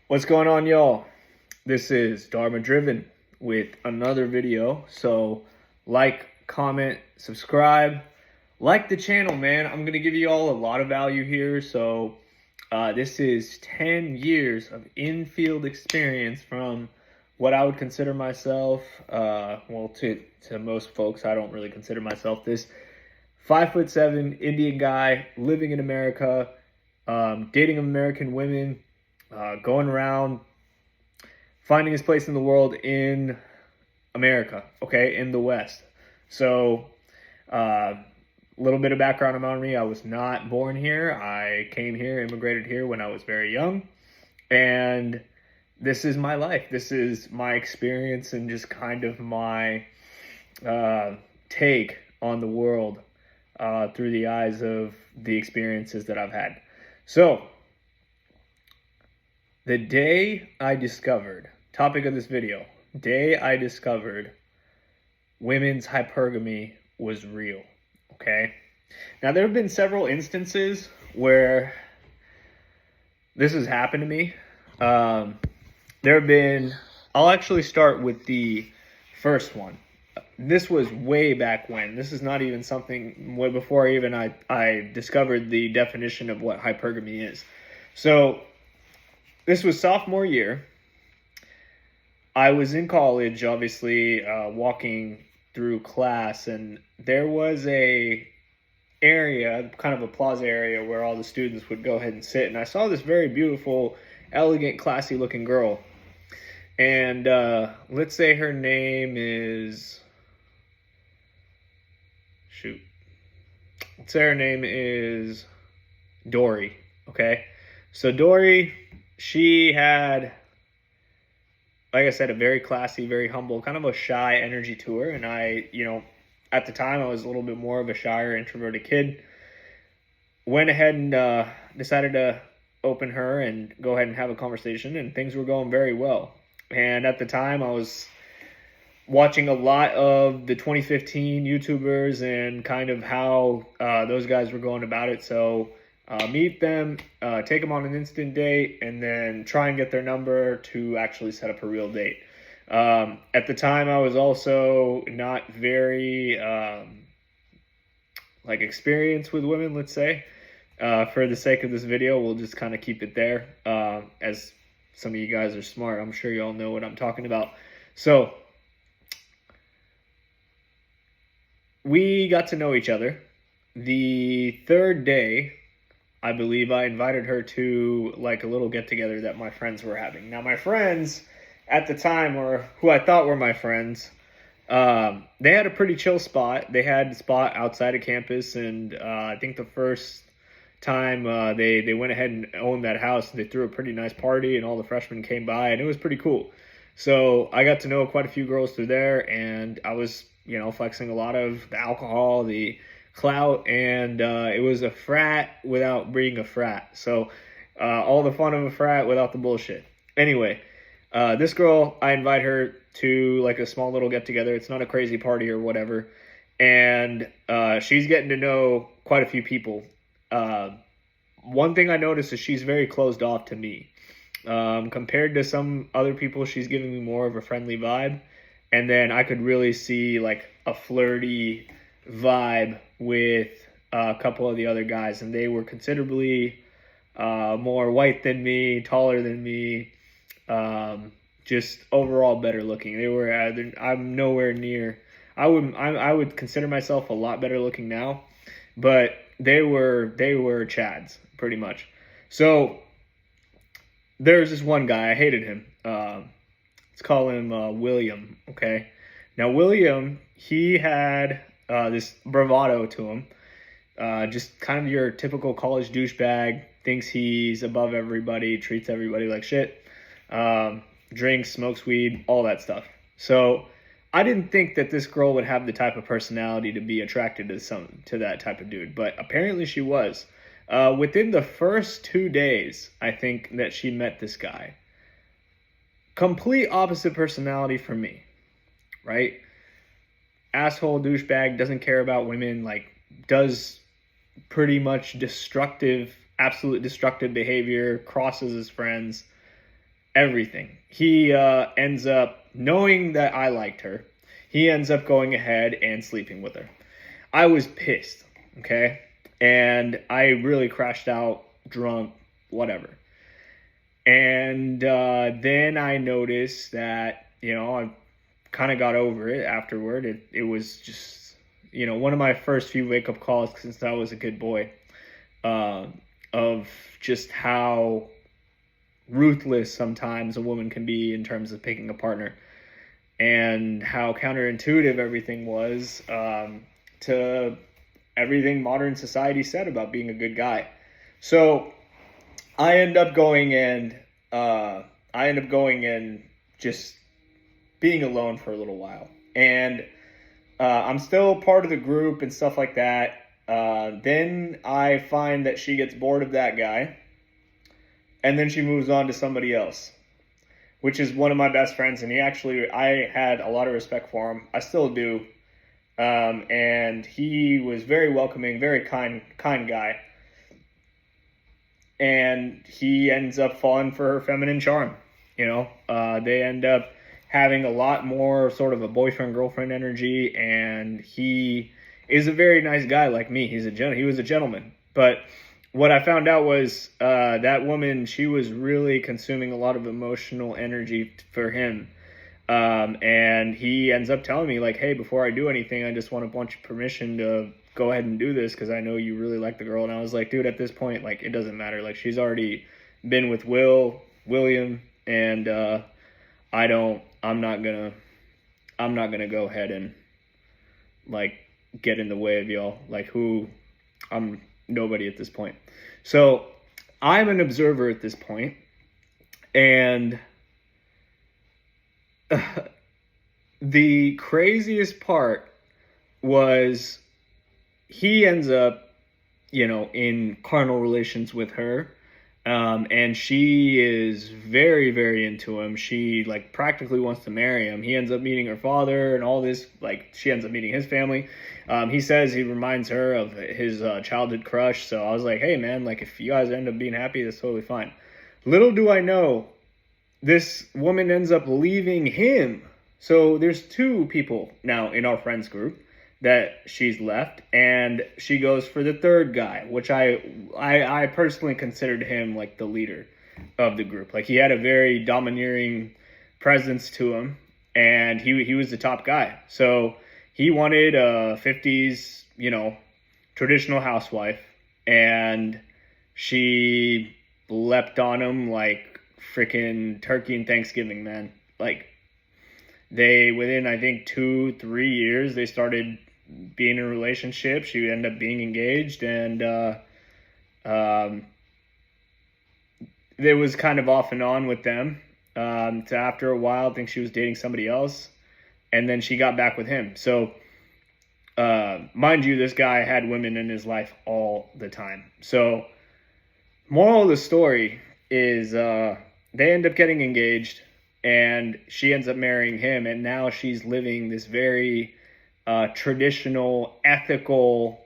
What's going on, y'all? This is Dharma Driven with another video. So, like, comment, subscribe, like the channel, man. I'm gonna give you all a lot of value here. So, this is 10 years of in-field experience from what I would consider myself. Well, to most folks, I don't really consider myself this 5'7" Indian guy living in America, dating American women. Going around, finding his place in the world in America, okay, in the West. So, a little bit of background about me. I was not born here. I came here, immigrated here when I was very young. And this is my life. This is my experience and just kind of my take on the world through the eyes of the experiences that I've had. So, the day I discovered, topic of this video, day I discovered women's hypergamy was real, okay? Now, there have been several instances where this has happened to me. There have been, I'll actually start with the first one. This was way back when. This is not even something, way before I discovered the definition of what hypergamy is. So, this was sophomore year. I was in college, obviously, walking through class, and there was a area, kind of a plaza area, where all the students would go ahead and sit. And I saw this very beautiful, elegant, classy-looking girl. And let's say her name is... Let's say her name is Dory, okay? So Dory... She had, like I said, a very classy, very humble, kind of a shy energy to her. And I, at the time, I was a little bit more of a shyer, introverted kid. Went ahead and decided to open her and go ahead and have a conversation. And things were going very well. And at the time, I was watching a lot of the 2015 YouTubers and kind of how those guys were going about it. So... meet them, take them on an instant date, and then try and get their number to actually set up a real date. At the time, I was also not very experienced with women, let's say. For the sake of this video, we'll just kind of keep it there. As some of you guys are smart, I'm sure you all know what I'm talking about. So, we got to know each other. The third day, I believe I invited her to like a little get-together that my friends were having. Now, my friends at the time, or who I thought were my friends, they had a pretty chill spot. They had a spot outside of campus, and I think the first time they went ahead and owned that house, they threw a pretty nice party, and all the freshmen came by, and it was pretty cool. So I got to know quite a few girls through there, and I was, flexing a lot of the alcohol, the clout, and it was a frat without being a frat. So all the fun of a frat without the bullshit. Anyway, this girl, I invite her to like a small little get together. It's not a crazy party or whatever. And she's getting to know quite a few people. One thing I noticed is she's very closed off to me. Compared to some other people, she's giving me more of a friendly vibe. And then I could really see like a flirty vibe with a couple of the other guys, and they were considerably more white than me, taller than me, just overall better looking. They were I'm nowhere near. I would consider myself a lot better looking now, but they were chads pretty much. So there's this one guy, I hated him. Let's call him William. Okay, now William, he had this bravado to him, just kind of your typical college douchebag, thinks he's above everybody, treats everybody like shit, drinks, smokes weed, all that stuff. So I didn't think that this girl would have the type of personality to be attracted to that type of dude, but apparently she was. Within the first 2 days, I think that she met this guy. Complete opposite personality from me, right? Asshole, douchebag, doesn't care about women, like does pretty much absolute destructive behavior, crosses his friends. everything. He ends up knowing that I liked her. He ends up going ahead and sleeping with her. I was pissed, okay? And I really crashed out, drunk, whatever. And then I noticed that, I kind of got over it afterward. It was just, one of my first few wake up calls since I was a good boy, of just how ruthless sometimes a woman can be in terms of picking a partner, and how counterintuitive everything was, to everything modern society said about being a good guy. So I end up going and just being alone for a little while, and I'm still part of the group and stuff like that. Then I find that she gets bored of that guy, and then she moves on to somebody else, which is one of my best friends. And I had a lot of respect for him. I still do. And he was very welcoming, very kind guy. And he ends up falling for her feminine charm. They end up having a lot more sort of a boyfriend-girlfriend energy, and he is a very nice guy like me. He was a gentleman. But what I found out was that woman, she was really consuming a lot of emotional energy for him. And he ends up telling me, like, hey, before I do anything, I just want a bunch of permission to go ahead and do this because I know you really like the girl. And I was like, dude, at this point, like, it doesn't matter. Like, she's already been with William, and I'm not gonna go ahead and, like, get in the way of y'all. Like, I'm nobody at this point. So I'm an observer at this point, and the craziest part was he ends up, in carnal relations with her. And she is very, very into him. She, like, practically wants to marry him. He ends up meeting her father and all this. Like, she ends up meeting his family. He says he reminds her of his childhood crush. So I was like, hey, man, like, if you guys end up being happy, that's totally fine. Little do I know, this woman ends up leaving him. So there's two people now in our friends group that she's left, and she goes for the third guy, which I personally considered him like the leader of the group. Like, he had a very domineering presence to him, and he was the top guy. So he wanted a 50s, traditional housewife, and she leapt on him like freaking turkey and Thanksgiving, man. Like, within, I think, 2-3 years, they started being in a relationship. She ended up being engaged, and it was kind of off and on with them. So after a while, I think she was dating somebody else, and then she got back with him. So, mind you, this guy had women in his life all the time. So, moral of the story is they end up getting engaged, and she ends up marrying him, and now she's living this very traditional, ethical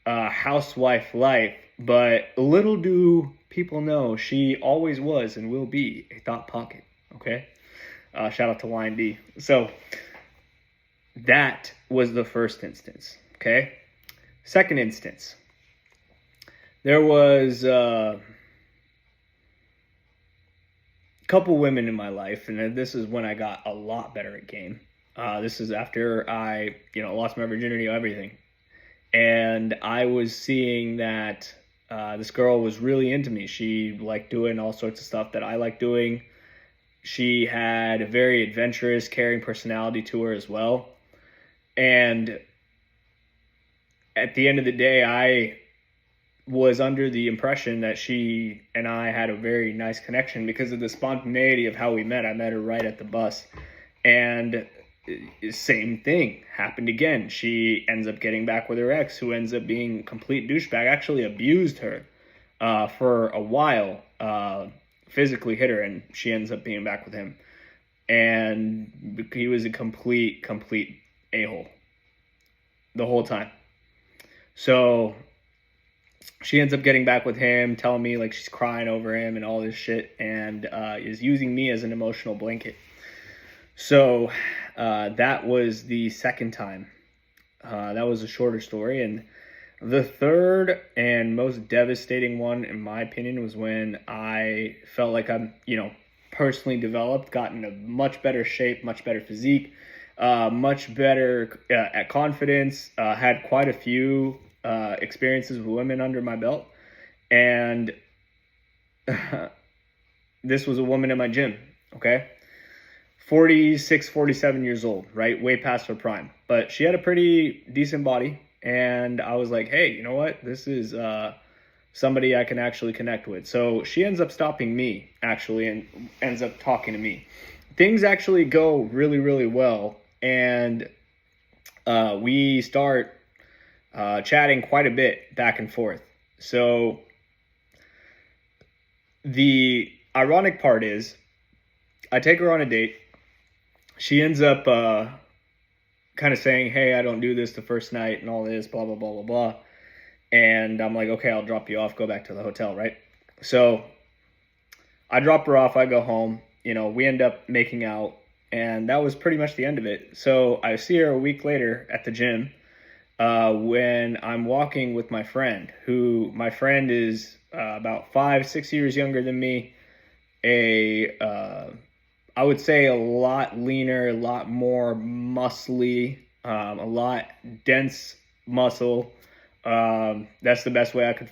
housewife life. But little do people know, she always was and will be a thought pocket, okay? Shout out to Lion D. So that was the first instance, okay? Second instance, there was a couple women in my life, and this is when I got a lot better at game. This is after I, lost my virginity, everything. And I was seeing that this girl was really into me. She liked doing all sorts of stuff that I like doing. She had a very adventurous, caring personality to her as well. And at the end of the day, I was under the impression that she and I had a very nice connection because of the spontaneity of how we met. I met her right at the bus. And same thing happened again. She ends up getting back with her ex, who ends up being a complete douchebag, actually abused her for a while, physically hit her, and she ends up being back with him. And he was a complete a-hole the whole time. So she ends up getting back with him, telling me like she's crying over him and all this shit, and is using me as an emotional blanket. So that was the second time. That was a shorter story. And the third and most devastating one, in my opinion, was when I felt like I'm, personally developed, gotten a much better shape, much better physique, much better at confidence, had quite a few experiences with women under my belt. And this was a woman in my gym, okay? 46, 47 years old, right? Way past her prime. But she had a pretty decent body. And I was like, hey, you know what? This is somebody I can actually connect with. So she ends up stopping me, actually, and ends up talking to me. Things actually go really, really well. And we start chatting quite a bit back and forth. So the ironic part is I take her on a date. She ends up kind of saying, hey, I don't do this the first night and all this, blah, blah, blah, blah, blah. And I'm like, okay, I'll drop you off, go back to the hotel, right? So I drop her off, I go home, we end up making out, and that was pretty much the end of it. So I see her a week later at the gym when I'm walking with my friend, my friend is about 5-6 years younger than me, I would say a lot leaner, a lot more muscly, a lot dense muscle. That's the best way I could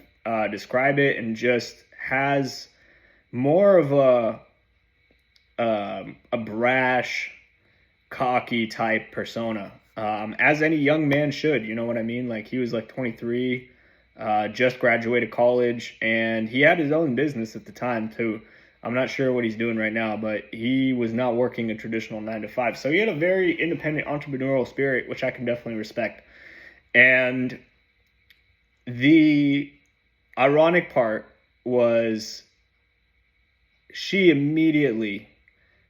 describe it, and just has more of a brash, cocky type persona, as any young man should. You know what I mean? Like, he was like 23, just graduated college, and he had his own business at the time too. I'm not sure what he's doing right now, but he was not working a traditional 9-to-5. So he had a very independent entrepreneurial spirit, which I can definitely respect. And the ironic part was she immediately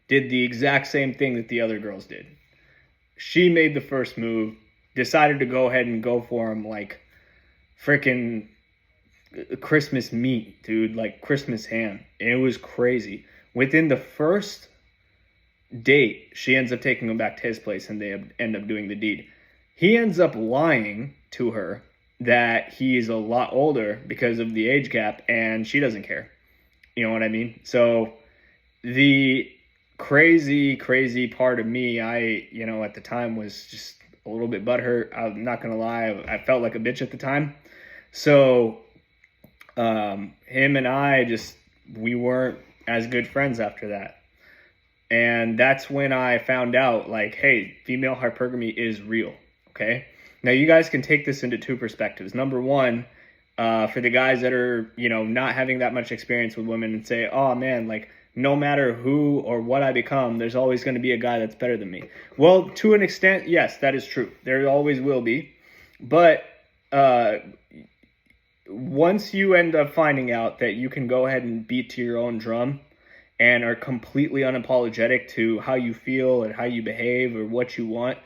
did the exact same thing that the other girls did. She made the first move, decided to go ahead and go for him like freaking Christmas meat, dude, like Christmas ham. It was crazy. Within the first date, she ends up taking him back to his place, and they end up doing the deed. He ends up lying to her that he's a lot older because of the age gap, and she doesn't care. You know what I mean? So the crazy part of me, I at the time was just a little bit butthurt. I'm not gonna lie, I felt like a bitch at the time. So him and I we weren't as good friends after that. And that's when I found out, like, hey, female hypergamy is real, okay? Now, you guys can take this into two perspectives. Number one, for the guys that are, not having that much experience with women and say, oh, man, like, no matter who or what I become, there's always going to be a guy that's better than me. Well, to an extent, yes, that is true. There always will be. But once you end up finding out that you can go ahead and beat to your own drum and are completely unapologetic to how you feel and how you behave or what you want,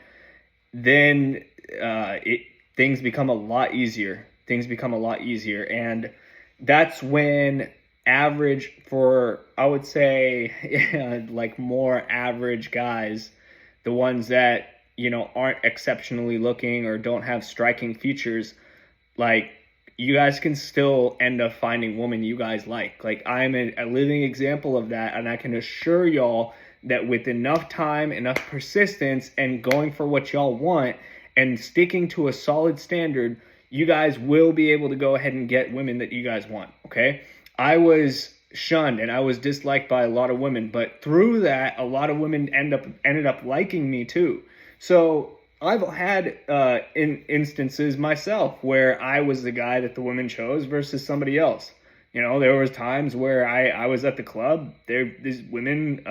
then things become a lot easier. And that's when average, for, I would say, like more average guys, the ones that, aren't exceptionally looking or don't have striking features, like, you guys can still end up finding women you guys like. Like, I'm a living example of that, and I can assure y'all that with enough time, enough persistence, and going for what y'all want, and sticking to a solid standard, you guys will be able to go ahead and get women that you guys want, okay? I was shunned, and I was disliked by a lot of women, but through that, a lot of women ended up liking me too. So I've had instances myself where I was the guy that the women chose versus somebody else. There was times where I was at the club. These women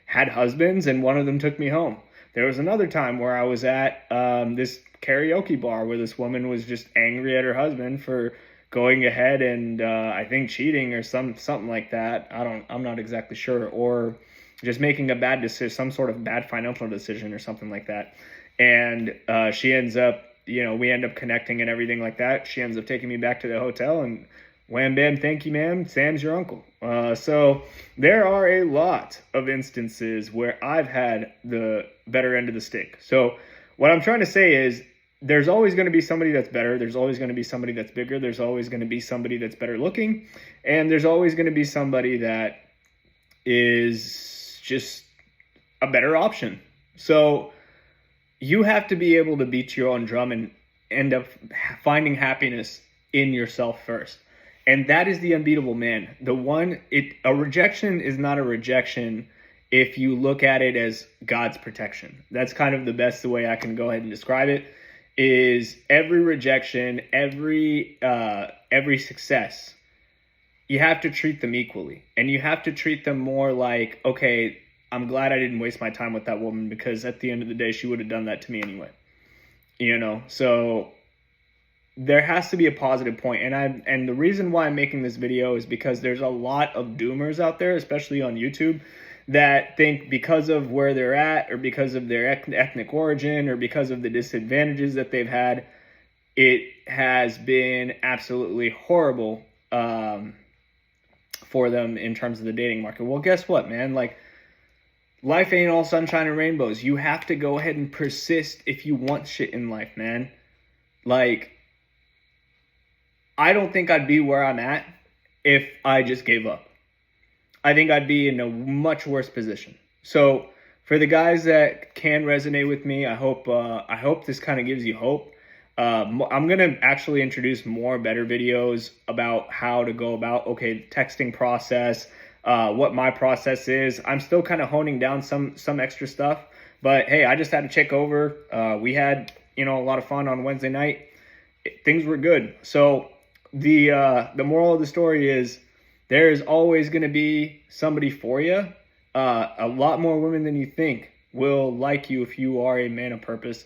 had husbands, and one of them took me home. There was another time where I was at this karaoke bar where this woman was just angry at her husband for going ahead and I think cheating or something like that. I'm not exactly sure, or just making a bad decision, some sort of bad financial decision or something like that. And she ends up we end up connecting and everything like that. She ends up taking me back to the hotel, and wham bam, thank you, ma'am, Sam's your uncle. So there are a lot of instances where I've had the better end of the stick. So what I'm trying to say is, there's always going to be somebody that's better. There's always going to be somebody that's bigger. There's always going to be somebody that's better looking. And there's always going to be somebody that is just a better option. So you have to be able to beat your own drum and end up finding happiness in yourself first. And that is the unbeatable man. A rejection is not a rejection if you look at it as God's protection. That's kind of the best way I can go ahead and describe it. Is every rejection, every success, you have to treat them equally. And you have to treat them more like, okay, I'm glad I didn't waste my time with that woman, because at the end of the day, she would have done that to me anyway. So there has to be a positive point. And the reason why I'm making this video is because there's a lot of doomers out there, especially on YouTube, that think because of where they're at, or because of their ethnic origin, or because of the disadvantages that they've had, it has been absolutely horrible for them in terms of the dating market. Well, guess what, man? Like, life ain't all sunshine and rainbows. You have to go ahead and persist if you want shit in life, man. Like, I don't think I'd be where I'm at if I just gave up. I think I'd be in a much worse position. So for the guys that can resonate with me, I hope this kind of gives you hope. I'm going to actually introduce more better videos about how to go about, texting process, what my process is. I'm still kind of honing down some extra stuff, but hey, I just had a chick over. We had, a lot of fun on Wednesday night. Things were good. So the moral of the story is, there is always going to be somebody for you. A lot more women than you think will like you if you are a man of purpose,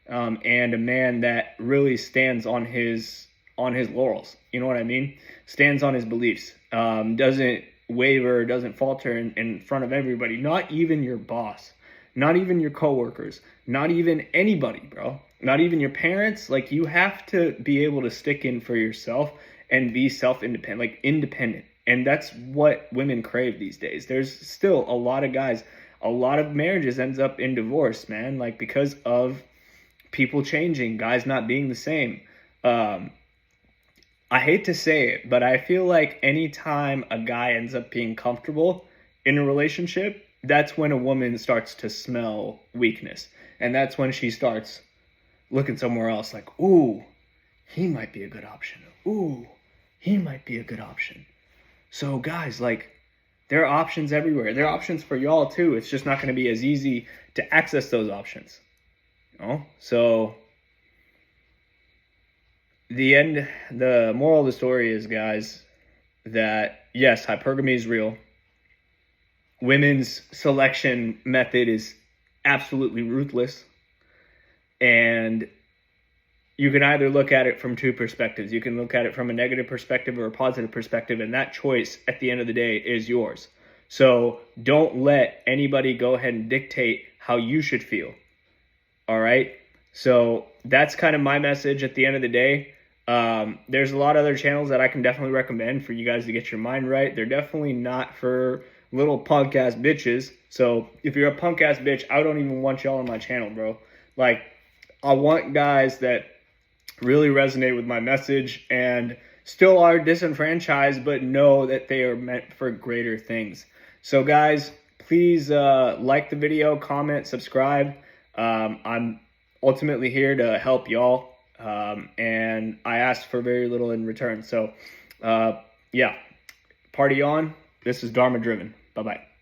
and a man that really stands on his laurels. You know what I mean? Stands on his beliefs. Doesn't waver, doesn't falter in front of everybody. Not even your boss. Not even your coworkers. Not even anybody, bro. Not even your parents. Like, you have to be able to stick in for yourself and be self-independent, independent. And that's what women crave these days. There's still a lot of guys, a lot of marriages ends up in divorce, man, like because of people changing, guys not being the same. I hate to say it, but I feel like anytime a guy ends up being comfortable in a relationship, that's when a woman starts to smell weakness. And that's when she starts looking somewhere else, like, ooh, he might be a good option. Ooh, he might be a good option. So guys, like, there are options everywhere. There are options for y'all too. It's just not going to be as easy to access those options. So the moral of the story is, guys, that yes, hypergamy is real. Women's selection method is absolutely ruthless. And you can either look at it from two perspectives. You can look at it from a negative perspective or a positive perspective, and that choice at the end of the day is yours. So don't let anybody go ahead and dictate how you should feel. All right? So that's kind of my message at the end of the day. There's a lot of other channels that I can definitely recommend for you guys to get your mind right. They're definitely not for little punk ass bitches. So if you're a punk ass bitch, I don't even want y'all on my channel, bro. Like, I want guys that really resonate with my message and still are disenfranchised, but know that they are meant for greater things. So guys, please like the video, comment, subscribe. I'm ultimately here to help y'all, and I ask for very little in return. So yeah, party on. This is Dharma Driven. Bye-bye.